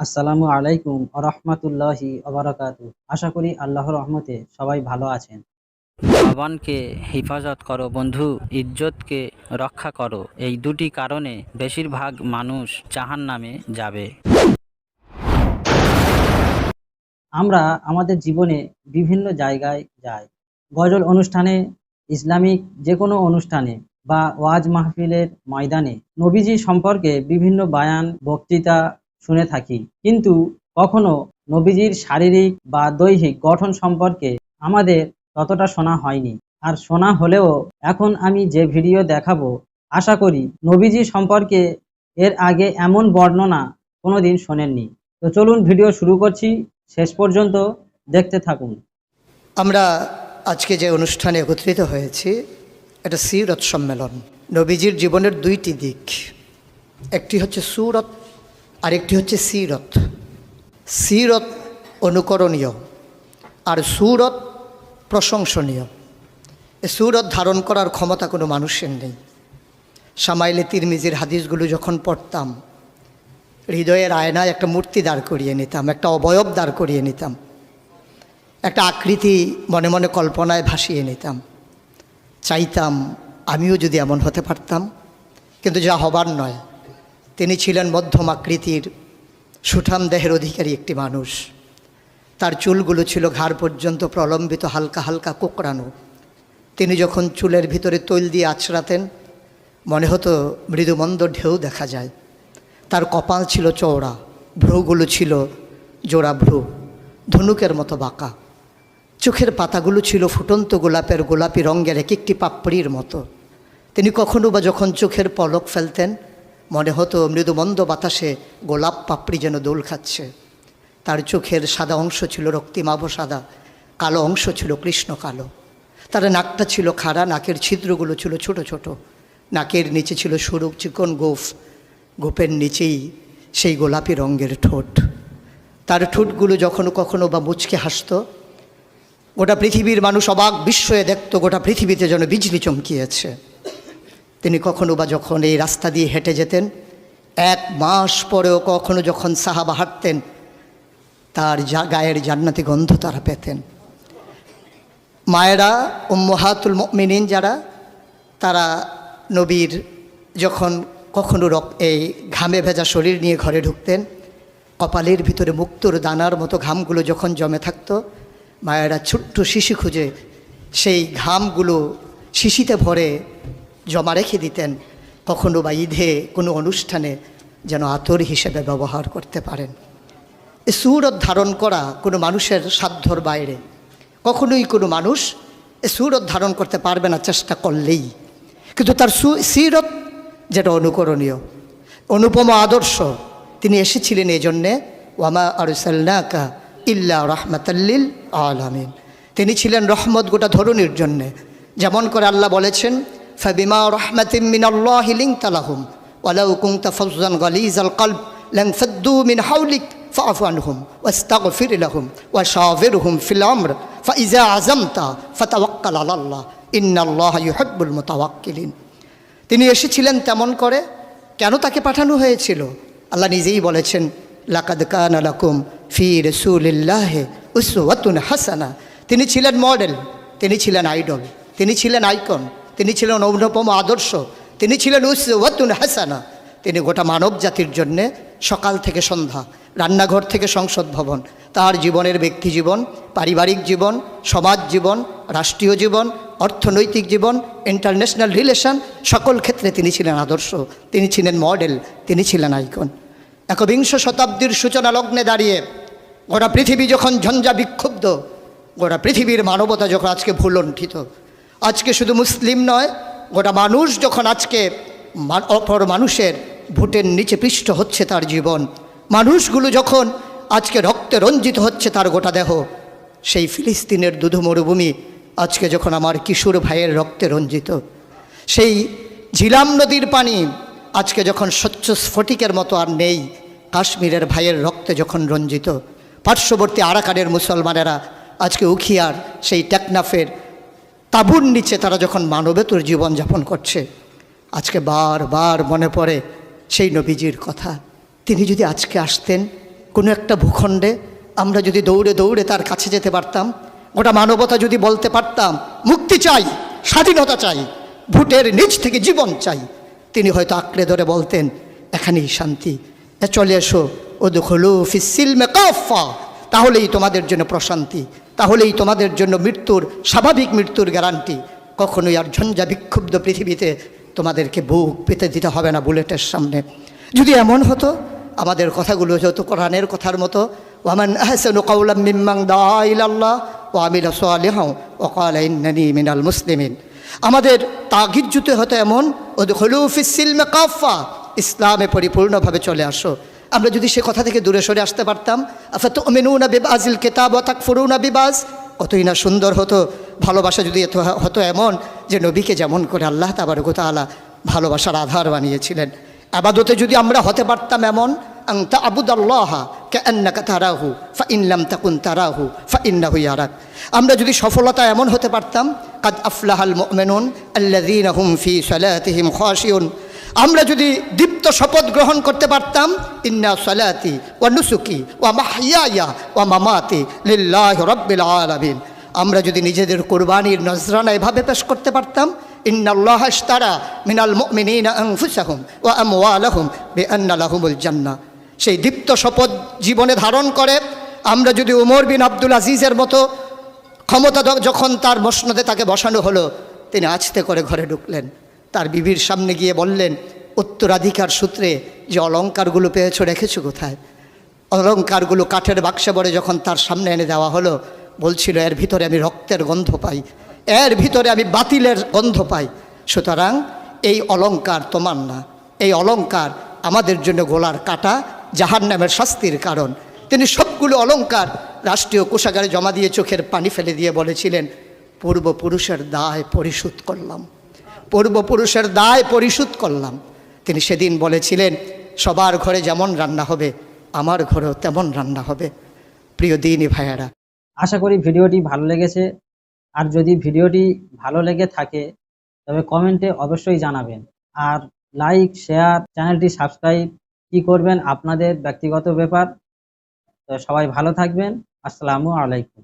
আসসালামু আলাইকুম আরহামাতুল্লাহি ওবারাকাতু। আশা করি আল্লাহর রহমতে সবাই ভালো আছেন। জবানকে হেফাজত করো বন্ধু, ইজ্জতকে রক্ষা করো। এই দুটি কারণে বেশিরভাগ মানুষ জাহান্নামে যাবে। আমরা আমাদের জীবনে বিভিন্ন জায়গায় যাই, গজল অনুষ্ঠানে, ইসলামিক যে কোনো অনুষ্ঠানে বা ওয়াজ মাহফিলের ময়দানে নবীজি সম্পর্কে বিভিন্ন বায়ান বক্তৃতা শুনে থাকি, কিন্তু কখনো নবীজির শারীরিক বা দৈহিক গঠন সম্পর্কে আমাদের ততটা শোনা হয়নি। আর শোনা হলেও এখন আমি যে ভিডিও দেখাবো, আশা করি নবীজি সম্পর্কে এর আগে এমন বর্ণনা কোনোদিন শোনেননি। তো চলুন ভিডিও শুরু করছি, শেষ পর্যন্ত দেখতে থাকুন। আমরা আজকে যে অনুষ্ঠানে একত্রিত হয়েছি, এটা সিরত সম্মেলন। নবীজির জীবনের দুইটি দিক, একটি হচ্ছে সুরত আর একটি হচ্ছে সিরত। সিরত অনুকরণীয় আর সুরত প্রশংসনীয়। এ সুরত ধারণ করার ক্ষমতা কোনো মানুষের নেই। সামাইলে তিরমিজির হাদিসগুলো যখন পড়তাম, হৃদয়ের আয়নায় একটা মূর্তি দাঁড় করিয়ে নিতাম, একটা অবয়ব দাঁড় করিয়ে নিতাম, একটা আকৃতি মনে মনে কল্পনায় ভাসিয়ে নিতাম। চাইতাম আমিও যদি এমন হতে পারতাম, কিন্তু যা হবার নয়। তিনি ছিলেন মধ্যম আকৃতির, সুঠাম দেহের অধিকারী একটি মানুষ। তার চুলগুলো ছিল ঘাড় পর্যন্ত প্রলম্বিত, হালকা হালকা কোঁকড়ানো। তিনি যখন চুলের ভিতরে তৈল দিয়ে আছড়াতেন, মনে হতো মৃদুমন্দ ঢেউ দেখা যায়। তার কপাল ছিল চওড়া, ভ্রুগুলো ছিল জোড়া ভ্রু, ধনুকের মতো বাঁকা। চোখের পাতাগুলো ছিল ফুটন্ত গোলাপের গোলাপি রঙের এক একটি পাপড়ির মতো। তিনি কখনো বা যখন চোখের পলক ফেলতেন, মনে হতো মৃদুমন্দ বাতাসে গোলাপ পাপড়ি যেন দোল খাচ্ছে। তার চোখের সাদা অংশ ছিল রক্তিমাভ সাদা, কালো অংশ ছিল কৃষ্ণ কালো। তার নাকটা ছিল খাড়া, নাকের ছিদ্রগুলো ছিল ছোট ছোট। নাকের নিচে ছিল সরু চিকন গোঁফ, গোঁফের নিচেই সেই গোলাপি রঙের ঠোঁট। তার ঠোঁটগুলো যখনও কখনো বা মুচকে হাসত, গোটা পৃথিবীর মানুষ অবাক বিস্ময়ে দেখত, গোটা পৃথিবীতে যেন বিজলি চমকিয়েছে। তিনি কখনো বা যখন এই রাস্তা দিয়ে হেঁটে যেতেন, 1 মাস পরেও কখনো যখন সাহাবা হাঁটতেন, তার গায়ের জান্নাতি গন্ধ তারা পেতেন। মায়েরা, উম্মাহাতুল মুমিনিন যারা, তারা নবীর যখন কখনো এই ঘামে ভেজা শরীর নিয়ে ঘরে ঢুকতেন, কপালের ভিতরে মুক্তোর দানার মতো ঘামগুলো যখন জমে থাকতো, মায়েরা ছোট্ট শিশি খুঁজে সেই ঘামগুলো শিশিতে ভরে জমা রেখে দিতেন, কখনো বা ঈদে কোনো অনুষ্ঠানে যেন আতর হিসেবে ব্যবহার করতে পারেন। এ সুরত ধারণ করা কোনো মানুষের সাধ্যর বাইরে। কখনোই কোনো মানুষ এ সুরত ধারণ করতে পারবে না চেষ্টা করলেই। কিন্তু তার সিরত যেটা অনুকরণীয়, অনুপম আদর্শ। তিনি এসেছিলেন এই জন্যে, ওয়ামা আরসালনাকা ইল্লা রাহমাতাল্লিল আলামিন। তিনি ছিলেন রহমত গোটা ধরনীর জন্যে। যেমন করে আল্লাহ বলেছেন, ফাবিমা রাহমাতিম মিনাল্লাহি লিনতা লাহুম ওয়ালাউ কুনতা ফাজ্জান গালিজাল কলব লানফাদ্দু মিন হাওলিক ফাআফু আনহুম ওয়াস্তাগফির লাহুম ওয়াশাওিরহুম ফিল আমর ফাইজা আযামতা ফাতাওয়াক্কাল আলাল্লাহ ইন্নাল্লাহা ইউহিব্বুল মুতাওয়াক্কিলিন। তিনি এসেছিলেন তেমন করে। কেন তাকে পাঠানো হয়েছিল? আল্লাহ নিজেই বলেছেন, লাকাদ কানা লাকুম ফি রাসূলিল্লাহি উসওয়াতুন হাসানা। তিনি ছিলেন মডেল, তিনি ছিলেন আইডল, তিনি ছিলেন আইকন, তিনি ছিলেন অনুপম আদর্শ, তিনি ছিলেন উসওয়াতুন হাসানা। তিনি গোটা মানব জাতির জন্যে সকাল থেকে সন্ধ্যা, রান্নাঘর থেকে সংসদ ভবন, তার জীবনের ব্যক্তি জীবন, পারিবারিক জীবন, সমাজ জীবন, রাষ্ট্রীয় জীবন, অর্থনৈতিক জীবন, ইন্টারন্যাশনাল রিলেশন, সকল ক্ষেত্রে তিনি ছিলেন আদর্শ, তিনি ছিলেন মডেল, তিনি ছিলেন আইকন। একবিংশ শতাব্দীর সূচনা লগ্নে দাঁড়িয়ে গোটা পৃথিবী যখন ঝঞ্ঝা বিক্ষুব্ধ, গোটা পৃথিবীর মানবতা যখন আজকে ভুলণ্ঠিত, আজকে শুধু মুসলিম নয়, গোটা মানুষ যখন আজকে অপর মানুষের ভোটের নিচে পৃষ্ঠ হচ্ছে তার জীবন, মানুষগুলো যখন আজকে রক্তে রঞ্জিত হচ্ছে তার গোটা দেহ, সেই ফিলিস্তিনের দুধু মরুভূমি আজকে যখন আমার কিশোর ভাইয়ের রক্তে রঞ্জিত, সেই ঝিলাম নদীর পানি আজকে যখন স্বচ্ছ স্ফটিকের মতো আর নেই, কাশ্মীরের ভাইয়ের রক্তে যখন রঞ্জিত, পার্শ্ববর্তী আরাকানের মুসলমানেরা আজকে উখিয়ার সেই টেকনাফের তাঁবুর নিচে তারা যখন মানবেতর জীবনযাপন করছে, আজকে বারবার মনে পড়ে সেই নবীজির কথা। তিনি যদি আজকে আসতেন, কোনো একটা ভূখণ্ডে আমরা যদি দৌড়ে দৌড়ে তার কাছে যেতে পারতাম, গোটা মানবতা যদি বলতে পারতাম মুক্তি চাই, স্বাধীনতা চাই, ভোটের নিচ থেকে জীবন চাই, তিনি হয়তো আঁকড়ে ধরে বলতেন এখানেই শান্তি, চলে এসো উদখুলু ফিস-সিলমি কাফা, তাহলেই তোমাদের জন্য প্রশান্তি, তাহলেই তোমাদের জন্য মৃত্যুর, স্বাভাবিক মৃত্যুর গ্যারান্টি। কখনোই আর ঝঞ্ঝা বিক্ষুব্ধ পৃথিবীতে তোমাদেরকে বুক পেতে দিতে হবে না বুলেটের সামনে। যদি এমন হতো, আমাদের কথাগুলো হতো কোরআনের কথার মতো, ওয়ামান আহসানু কাওলাম মিম্মান দাআ ইলাল্লাহ ওয়া আমিলা সালিহান ওয়া ক্বালা ইন্নানী মিনাল মুসলিমিন। আমাদের তাগিদ জুতে হতো এমন, উদখুলু ফিস-সিলমি কাফা, ইসলামে পরিপূর্ণভাবে চলে আসো। আমরা যদি সে কথা থেকে দূরে সরে আসতে পারতাম, আফাতুমিনুনা বিবাযিল কিতাব ওয়া তাকফুরুনা বিবাজ, কতই না সুন্দর হতো। ভালোবাসা যদি হতো এমন যে নবীকে যেমন করে আল্লাহ তাবারক ওয়া তাআলা ভালোবাসার আধার বানিয়েছিলেন, ইবাদতে যদি আমরা হতে পারতাম এমন, আন তা'বুদাল্লাহা কাআন্নাকা তারাহু ফাইন লাম তাকুন তারাহু ফাইন্নাহু ইয়ারাক। আমরা যদি সফলতা এমন হতে পারতাম, কাদ আফলাহাল মুমিনুন আল্লাযীনা হুম ফি সালাতিহিম খাশিউন। আমরা যদি দীপ্ত শপথ গ্রহণ করতে পারতাম, ইন্না সালাতি ওয়া নুসুকি ওয়া মাহইয়ায়া ওয়া মামাতি লিল্লাহি রাব্বিল আলামিন। আমরা যদি নিজেদের কুরবানির নজরানা এভাবে পেশ করতে পারতাম, ইন্নাল্লাহা ইশতারা মিনাল মুমিনিনা আনফুসাহুম ওয়া আমওয়ালাহুম বিআন্না লাহুমুল জান্নাহ। সেই দীপ্ত শপথ জীবনে ধারণ করে আমরা যদি উমর বিন আব্দুল আজিজের মতো ক্ষমতা যখন তার মসনদে তাকে বসানো হলো, তিনি আস্তে করে ঘরে ঢুকলেন, তার বিবির সামনে গিয়ে বললেন, উত্তরাধিকার সূত্রে যে অলংকারগুলো পেয়েছো রেখেছো কোথায়? অলংকারগুলো কাঠের বাক্সে ভরে যখন তার সামনে এনে দেওয়া হলো, বলছিল এর ভিতরে আমি রক্তের গন্ধ পাই, এর ভিতরে আমি বাতিলের গন্ধ পাই। সুতরাং এই অলংকার তোমার না, এই অলংকার আমাদের জন্য গোলার কাটা, জাহান্নামের শাস্তির কারণ। তিনি সবগুলো অলংকার রাষ্ট্রীয় কোষাগারে জমা দিয়ে চোখের পানি ফেলে দিয়ে বলেছিলেন, পূর্বপুরুষের দায় পরিশোধ করলাম, পূর্বপুরুষের দায় পরিশোধ করলাম। তিনি সেদিন বলেছিলেন, সবার ঘরে যেমন রান্না হবে আমার ঘরেও তেমন রান্না হবে। প্রিয় দিনী ভাইয়েরা, আশা করি ভিডিওটি ভালো লেগেছে। আর যদি ভিডিওটি ভালো লেগে থাকে তবে কমেন্টে অবশ্যই জানাবেন। আর লাইক, শেয়ার, চ্যানেলটি সাবস্ক্রাইব কি করবেন আপনাদের ব্যক্তিগত ব্যাপার। তো সবাই ভালো থাকবেন। আসসালামু আলাইকুম।